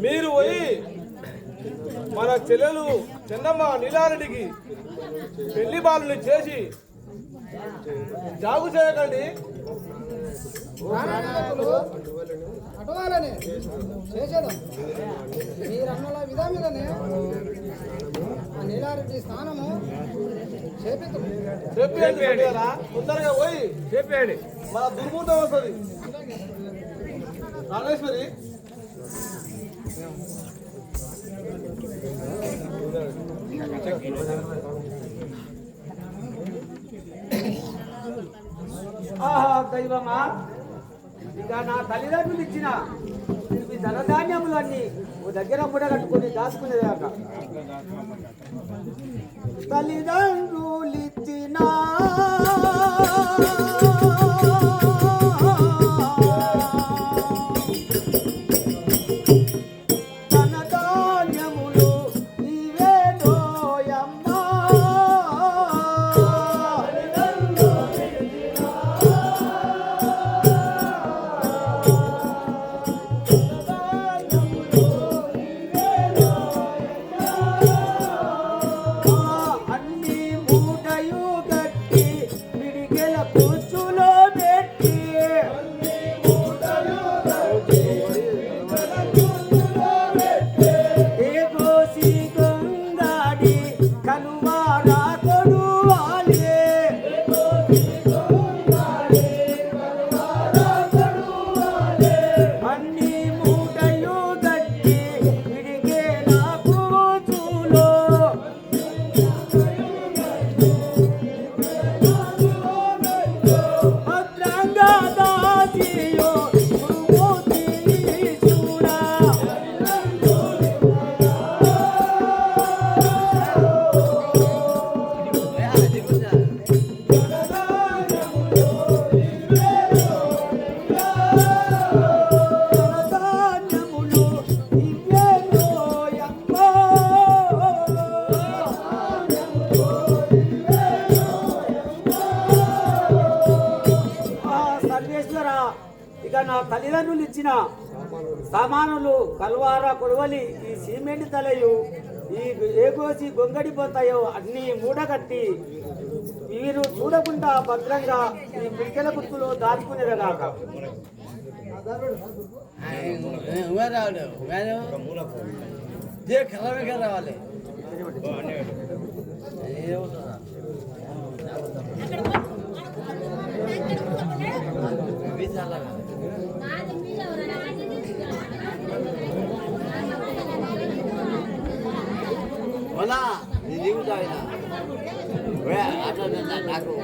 మీరు పోయి మన చెల్లెలు చెన్నమ్మ నీలారెడ్డికి పెళ్లి బాలుని చేసి జాగు చేయకండి. అటువాలని చేసేదాం మీరన్నల విధంగానే ఆ నీలారెడ్డి స్నానము చెప్పేయండి. తొందరగా పోయి చెప్పేయండి, మన దుర్మూర్తం వస్తుంది. రామేశ్వరి ఆహా దైవమా, ఇక నా తల్లిదండ్రులు ఇచ్చిన ఈ ధనధాన్యములన్నీ ఓ దగ్గర కూడా కట్టుకొని దాచుకునేదాకా తల్లిదండ్రులు ఇచ్చిన ఇక నా తల్లిదండ్రులు ఇచ్చిన సామానులు కల్వార కొడవలి ఈ సిమెంట్ తలయు ఈ ఏగోసి గొంగడిపోతాయో అన్ని మూడగట్టి వీరు చూడకుండా భద్రంగా ఈ పిడికెల గుర్తులో దాచుకునేదాక రావాలి. Wala, diliw tayo na. Wala, ato na ako.